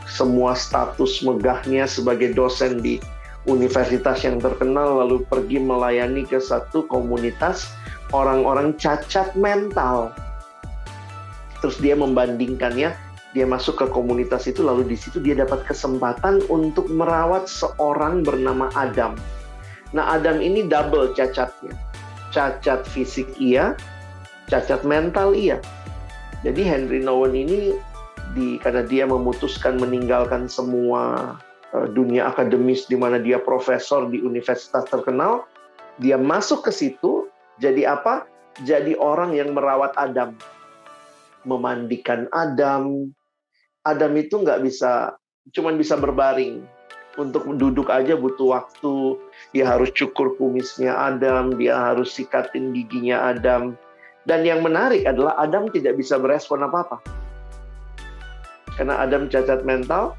semua status megahnya sebagai dosen di universitas yang terkenal, lalu pergi melayani ke satu komunitas orang-orang cacat mental. Terus dia membandingkannya, dia masuk ke komunitas itu, lalu di situ dia dapat kesempatan untuk merawat seorang bernama Adam. Nah Adam ini double cacatnya, cacat fisik iya, cacat mental iya. Jadi Henry Nouwen ini karena dia memutuskan meninggalkan semua dunia akademis di mana dia profesor di universitas terkenal, dia masuk ke situ. Jadi apa? Jadi orang yang merawat Adam, memandikan Adam. Adam itu nggak bisa, cuman bisa berbaring. Untuk duduk aja butuh waktu. Dia harus cukur kumisnya Adam, dia harus sikatin giginya Adam. Dan yang menarik adalah Adam tidak bisa berespon apa-apa. Karena Adam cacat mental,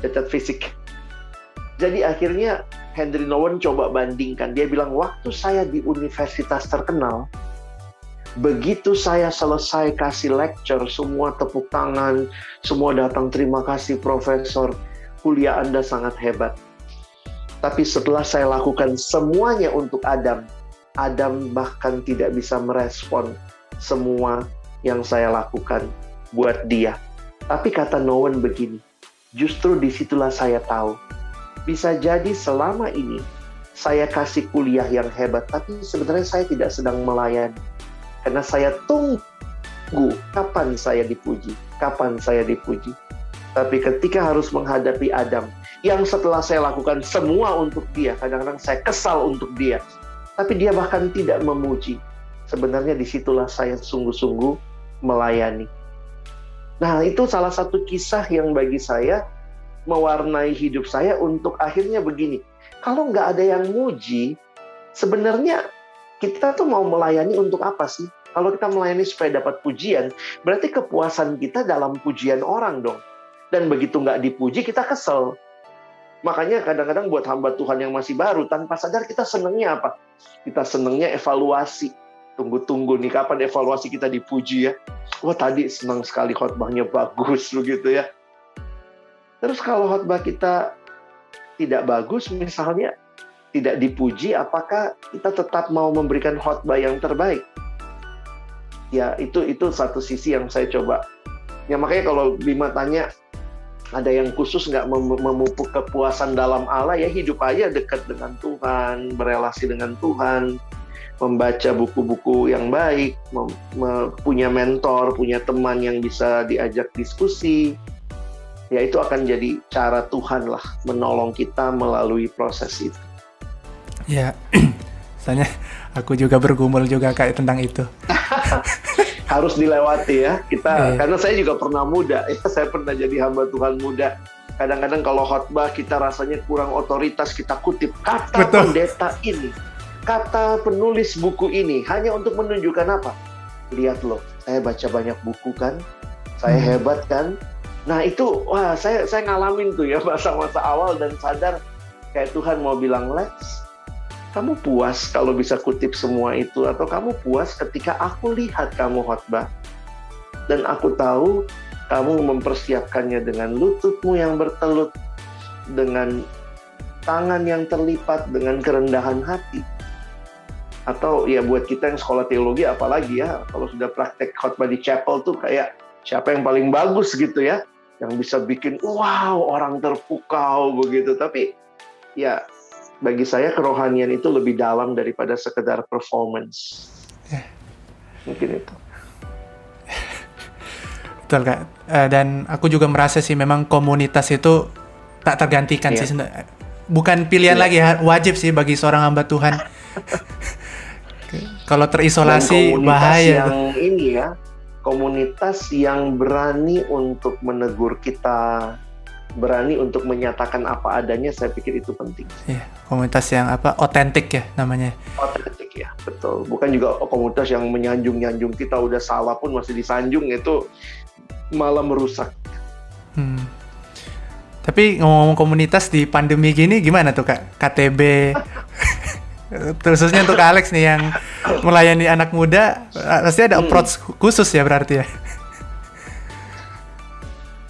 cacat fisik. Jadi akhirnya Henry Nouwen coba bandingkan. Dia bilang, waktu saya di universitas terkenal, begitu saya selesai kasih lecture, semua tepuk tangan, semua datang, terima kasih profesor, kuliah Anda sangat hebat. Tapi setelah saya lakukan semuanya untuk Adam, Adam bahkan tidak bisa merespon semua yang saya lakukan buat dia. Tapi kata Nouwen begini, justru disitulah saya tahu, bisa jadi selama ini saya kasih kuliah yang hebat, tapi sebenarnya saya tidak sedang melayani. Karena saya tunggu kapan saya dipuji, kapan saya dipuji. Tapi ketika harus menghadapi Adam, yang setelah saya lakukan semua untuk dia, kadang-kadang saya kesal untuk dia, tapi dia bahkan tidak memuji. Sebenarnya disitulah saya sungguh-sungguh melayani. Nah, itu salah satu kisah yang bagi saya mewarnai hidup saya untuk akhirnya begini. Kalau nggak ada yang muji, sebenarnya kita tuh mau melayani untuk apa sih? Kalau kita melayani supaya dapat pujian, berarti kepuasan kita dalam pujian orang dong. Dan begitu nggak dipuji, kita kesel. Makanya kadang-kadang buat hamba Tuhan yang masih baru, tanpa sadar kita senengnya apa? Kita senengnya evaluasi. Tunggu-tunggu nih, kapan evaluasi kita dipuji ya? Wah tadi senang sekali khotbahnya bagus begitu ya. Terus kalau khotbah kita tidak bagus, misalnya tidak dipuji, apakah kita tetap mau memberikan khotbah yang terbaik? Ya itu satu sisi yang saya coba. Ya makanya kalau Bima tanya ada yang khusus nggak memupuk kepuasan dalam Allah, ya hidup aja dekat dengan Tuhan, berelasi dengan Tuhan, membaca buku-buku yang baik, punya mentor, punya teman yang bisa diajak diskusi. Ya itu akan jadi cara Tuhan lah menolong kita melalui proses itu. Ya, soalnya aku juga bergumul juga kayak tentang itu. Harus dilewati ya kita, Iya. karena saya juga pernah muda ya, saya pernah jadi hamba Tuhan muda. Kadang-kadang kalau khotbah kita rasanya kurang otoritas, kita kutip kata Betul. pendeta ini, kata penulis buku ini, hanya untuk menunjukkan apa? Lihat loh, saya baca banyak buku kan, saya hebat kan. Nah itu, wah saya ngalamin tuh ya masa-masa awal dan sadar kayak Tuhan mau bilang, Lex, kamu puas kalau bisa kutip semua itu, atau kamu puas ketika aku lihat kamu khotbah dan aku tahu kamu mempersiapkannya dengan lututmu yang bertelut, dengan tangan yang terlipat, dengan kerendahan hati. Atau ya buat kita yang sekolah teologi apalagi ya, kalau sudah praktek khotbah di chapel tuh kayak siapa yang paling bagus gitu ya, yang bisa bikin wow orang terpukau begitu. Tapi ya bagi saya kerohanian itu lebih dalam daripada sekedar performance. Mungkin itu. Betul Kak. Dan aku juga merasa sih memang komunitas itu tak tergantikan sih. Bukan pilihan lagi, wajib sih bagi seorang hamba Tuhan. Kalau terisolasi bahaya. Yang ini ya, komunitas yang berani untuk menegur kita, berani untuk menyatakan apa adanya, saya pikir itu penting. Iya, komunitas yang otentik ya namanya. Otentik ya, betul. Bukan juga komunitas yang menyanjung-nyanjung kita, udah salah pun masih disanjung, itu malah merusak. Tapi ngomong-ngomong komunitas di pandemi gini gimana tuh Kak? KTB, khususnya untuk Alex nih yang melayani anak muda, pasti ada approach khusus ya berarti ya?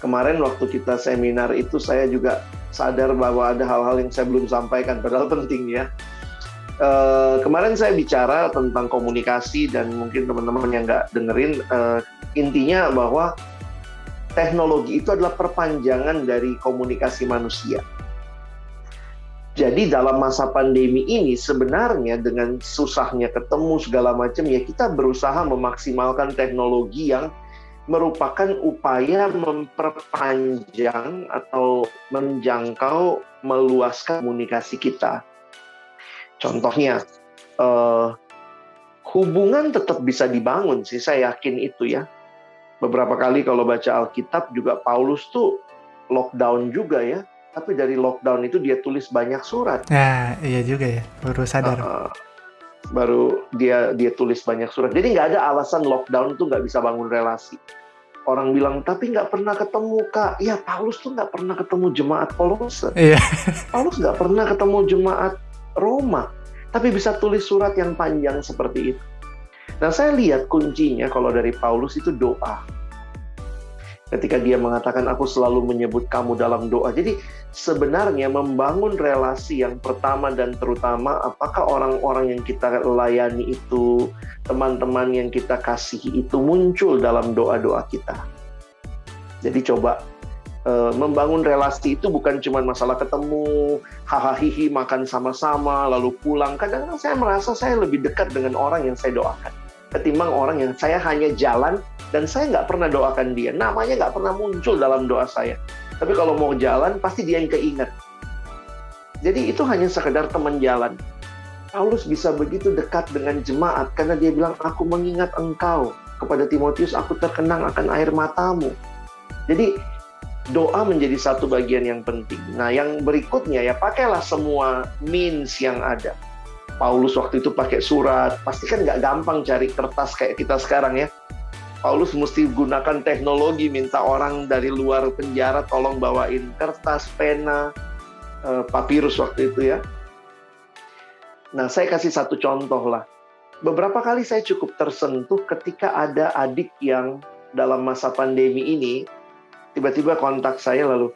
Kemarin waktu kita seminar itu saya juga sadar bahwa ada hal-hal yang saya belum sampaikan, padahal penting ya. Kemarin saya bicara tentang komunikasi dan mungkin teman-teman yang nggak dengerin, intinya bahwa teknologi itu adalah perpanjangan dari komunikasi manusia. Jadi dalam masa pandemi ini sebenarnya dengan susahnya ketemu segala macam ya kita berusaha memaksimalkan teknologi yang merupakan upaya memperpanjang atau menjangkau, meluaskan komunikasi kita. Contohnya, hubungan tetap bisa dibangun sih, saya yakin itu ya. Beberapa kali kalau baca Alkitab juga Paulus tuh lockdown juga ya, tapi dari lockdown itu dia tulis banyak surat. Nah, iya juga ya, baru sadar. Baru dia tulis banyak surat. Jadi nggak ada alasan lockdown tuh nggak bisa bangun relasi. Orang bilang, tapi nggak pernah ketemu Kak. Ya, Paulus tuh nggak pernah ketemu jemaat Kolose. Iya. Paulus nggak pernah ketemu jemaat Roma. Tapi bisa tulis surat yang panjang seperti itu. Nah, saya lihat kuncinya kalau dari Paulus itu doa. Ketika dia mengatakan, aku selalu menyebut kamu dalam doa. Jadi sebenarnya membangun relasi yang pertama dan terutama, apakah orang-orang yang kita layani itu, teman-teman yang kita kasihi itu muncul dalam doa-doa kita. Jadi coba membangun relasi itu bukan cuma masalah ketemu, hahaha makan sama-sama, lalu pulang. Kadang-kadang saya merasa saya lebih dekat dengan orang yang saya doakan ketimbang orang yang saya hanya jalan dan saya nggak pernah doakan dia. Namanya nggak pernah muncul dalam doa saya. Tapi kalau mau jalan, pasti dia yang keinget. Jadi itu hanya sekedar teman jalan. Paulus bisa begitu dekat dengan jemaat karena dia bilang, aku mengingat engkau. Kepada Timotius, aku terkenang akan air matamu. Jadi doa menjadi satu bagian yang penting. Nah, yang berikutnya ya pakailah semua means yang ada. Paulus waktu itu pakai surat, pasti kan nggak gampang cari kertas kayak kita sekarang ya. Paulus mesti gunakan teknologi, minta orang dari luar penjara tolong bawain kertas, pena, papirus waktu itu ya. Nah, saya kasih satu contoh lah. Beberapa kali saya cukup tersentuh ketika ada adik yang dalam masa pandemi ini, tiba-tiba kontak saya lalu,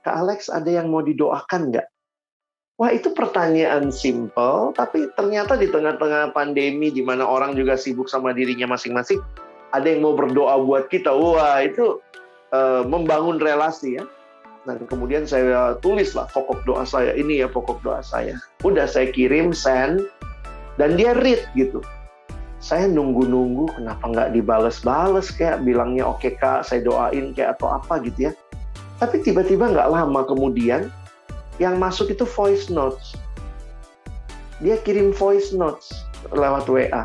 Kak Alex ada yang mau didoakan nggak? Wah, itu pertanyaan simple, tapi ternyata di tengah-tengah pandemi di mana orang juga sibuk sama dirinya masing-masing, ada yang mau berdoa buat kita. Wah, itu membangun relasi ya. Dan kemudian saya tulislah pokok doa saya, ini ya pokok doa saya. Udah saya kirim, send, dan dia read gitu. Saya nunggu-nunggu, kenapa nggak dibales-bales kayak bilangnya oke Kak, saya doain kayak atau apa gitu ya. Tapi tiba-tiba nggak lama kemudian, yang masuk itu voice notes. Dia kirim voice notes lewat WA.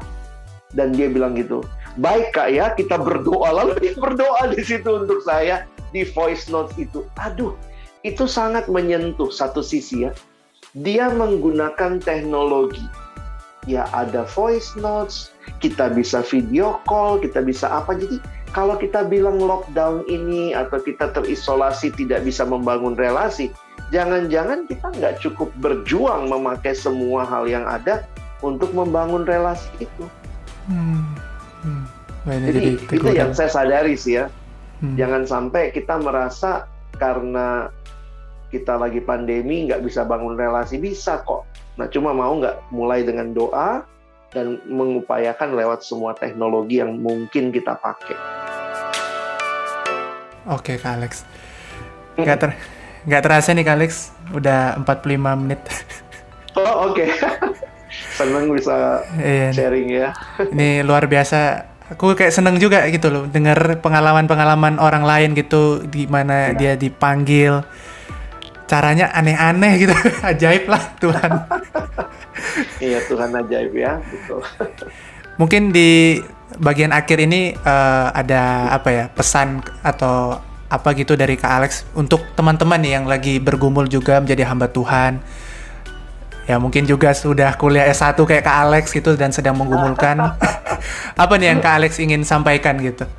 Dan dia bilang gitu, baik Kak ya, kita berdoa. Lalu dia berdoa di situ untuk saya di voice notes itu. Aduh, itu sangat menyentuh satu sisi ya. Dia menggunakan teknologi. Ya ada voice notes, kita bisa video call, kita bisa apa. Jadi kalau kita bilang lockdown ini atau kita terisolasi tidak bisa membangun relasi, jangan-jangan kita nggak cukup berjuang memakai semua hal yang ada untuk membangun relasi itu. Jadi itu yang saya sadari sih ya. Jangan sampai kita merasa karena kita lagi pandemi nggak bisa bangun relasi, bisa kok. Nah cuma mau nggak mulai dengan doa dan mengupayakan lewat semua teknologi yang mungkin kita pakai. Oke Kak Alex, nggak terasa nih Kak Alex, udah 45 menit. Oh oke. Seneng bisa sharing ya. Ini luar biasa. Aku kayak seneng juga gitu loh, dengar pengalaman-pengalaman orang lain gitu, di mana dia dipanggil. Caranya aneh-aneh gitu, ajaib lah Tuhan. Iya, Tuhan ajaib ya, betul. Mungkin di bagian akhir ini ada apa ya, pesan atau apa gitu dari Kak Alex untuk teman-teman nih yang lagi bergumul juga menjadi hamba Tuhan. Ya mungkin juga sudah kuliah S1 kayak Kak Alex gitu dan sedang menggumulkan. Apa nih yang Kak Alex ingin sampaikan gitu?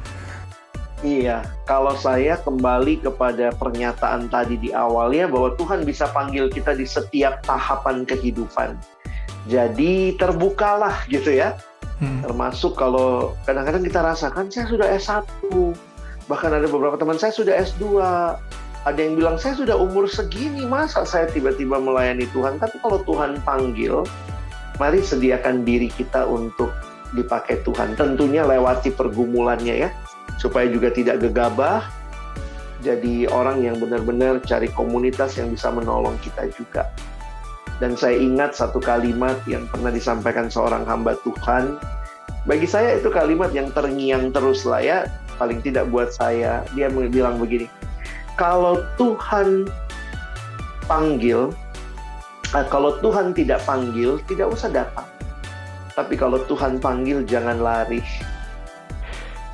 Iya, kalau saya kembali kepada pernyataan tadi di awalnya bahwa Tuhan bisa panggil kita di setiap tahapan kehidupan. Jadi terbukalah gitu ya. Termasuk kalau kadang-kadang kita rasakan saya sudah S1. Bahkan ada beberapa teman saya sudah S2. Ada yang bilang saya sudah umur segini, masa saya tiba-tiba melayani Tuhan. Tapi kalau Tuhan panggil, mari sediakan diri kita untuk dipakai Tuhan. Tentunya lewati pergumulannya ya. Supaya juga tidak gegabah, jadi orang yang benar-benar cari komunitas yang bisa menolong kita juga. Dan saya ingat satu kalimat yang pernah disampaikan seorang hamba Tuhan. Bagi saya itu kalimat yang terngiang terus lah ya, paling tidak buat saya. Dia bilang begini, kalau Tuhan panggil, kalau Tuhan tidak panggil, tidak usah datang. Tapi kalau Tuhan panggil, jangan lari.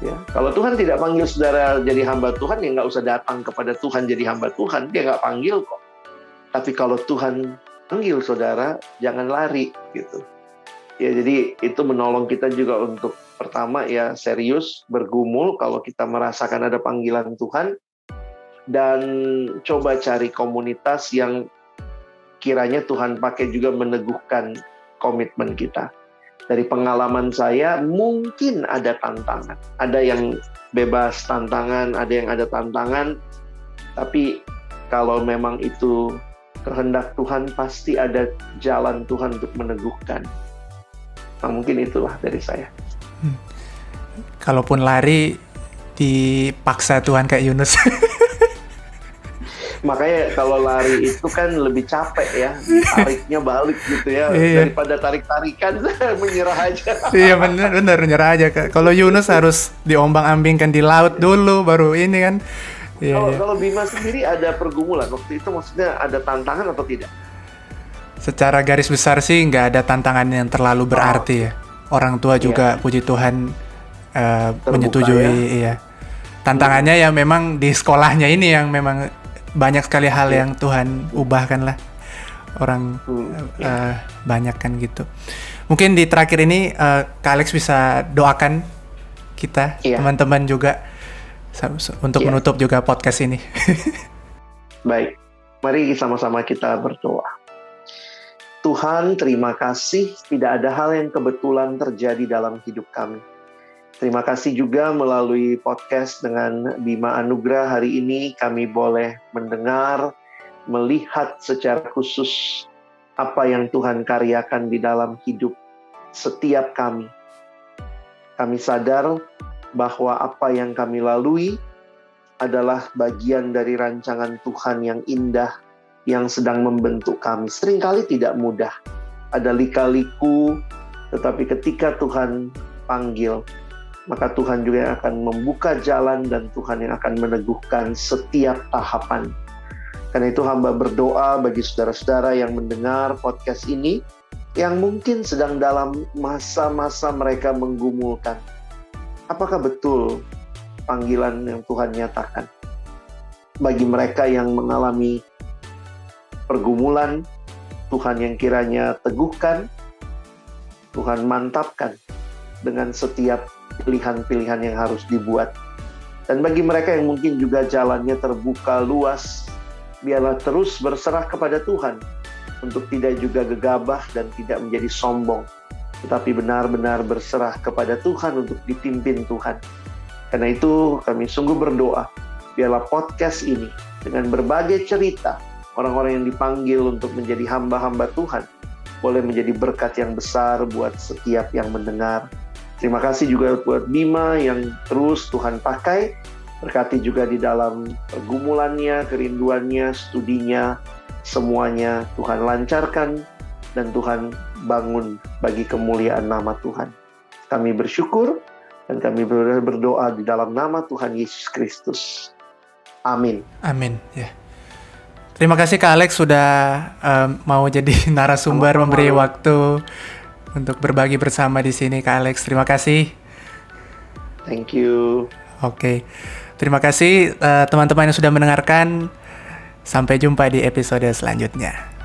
Ya, kalau Tuhan tidak panggil saudara jadi hamba Tuhan, ya nggak usah datang kepada Tuhan jadi hamba Tuhan. Dia nggak panggil kok. Tapi kalau Tuhan panggil saudara, jangan lari gitu. Ya, jadi itu menolong kita juga untuk pertama ya serius bergumul kalau kita merasakan ada panggilan Tuhan, dan coba cari komunitas yang kiranya Tuhan pakai juga meneguhkan komitmen kita. Dari pengalaman saya, mungkin ada tantangan. Ada yang bebas tantangan, ada yang ada tantangan. Tapi kalau memang itu kehendak Tuhan, pasti ada jalan Tuhan untuk meneguhkan. Nah, mungkin itulah dari saya. Kalaupun lari, dipaksa Tuhan kayak Yunus. Makanya kalau lari itu kan lebih capek ya, tariknya balik gitu ya, daripada tarik-tarikan menyerah aja. Iya benar menyerah aja. Kalau Yunus harus diombang-ambingkan di laut dulu, baru ini kan. Kalau Bima sendiri ada pergumulan waktu itu, maksudnya ada tantangan atau tidak? Secara garis besar sih nggak ada tantangan yang terlalu berarti ya. Orang tua juga puji Tuhan menyetujui. Iya. Tantangannya ya memang di sekolahnya ini yang memang banyak sekali hal yang Tuhan ubahkan lah. Orang banyak kan gitu. Mungkin di terakhir ini Kak Alex bisa doakan kita, teman-teman juga untuk menutup juga podcast ini. Baik, mari sama-sama kita berdoa. Tuhan, terima kasih tidak ada hal yang kebetulan terjadi dalam hidup kami. Terima kasih juga melalui podcast dengan Bima Anugrah hari ini kami boleh mendengar, melihat secara khusus apa yang Tuhan karyakan di dalam hidup setiap kami. Kami sadar bahwa apa yang kami lalui adalah bagian dari rancangan Tuhan yang indah yang sedang membentuk kami. Seringkali tidak mudah. Ada lika-liku, tetapi ketika Tuhan panggil, maka Tuhan juga yang akan membuka jalan dan Tuhan yang akan meneguhkan setiap tahapan. Karena itu hamba berdoa bagi saudara-saudara yang mendengar podcast ini, yang mungkin sedang dalam masa-masa mereka menggumulkan. Apakah betul panggilan yang Tuhan nyatakan? Bagi mereka yang mengalami pergumulan, Tuhan yang kiranya teguhkan, Tuhan mantapkan dengan setiap pilihan-pilihan yang harus dibuat. Dan bagi mereka yang mungkin juga jalannya terbuka luas, biarlah terus berserah kepada Tuhan untuk tidak juga gegabah dan tidak menjadi sombong, tetapi benar-benar berserah kepada Tuhan untuk dipimpin Tuhan. Karena itu kami sungguh berdoa, biarlah podcast ini dengan berbagai cerita orang-orang yang dipanggil untuk menjadi hamba-hamba Tuhan boleh menjadi berkat yang besar buat setiap yang mendengar. Terima kasih juga buat Bima yang terus Tuhan pakai. Berkati juga di dalam pergumulannya, kerinduannya, studinya, semuanya Tuhan lancarkan dan Tuhan bangun bagi kemuliaan nama Tuhan. Kami bersyukur dan kami berdoa di dalam nama Tuhan Yesus Kristus. Amin. Amin. Ya. Terima kasih Kak Alex sudah mau jadi narasumber, memberi waktu untuk berbagi bersama di sini Kak Alex. Terima kasih. Thank you. Oke. Terima kasih teman-teman yang sudah mendengarkan. Sampai jumpa di episode selanjutnya.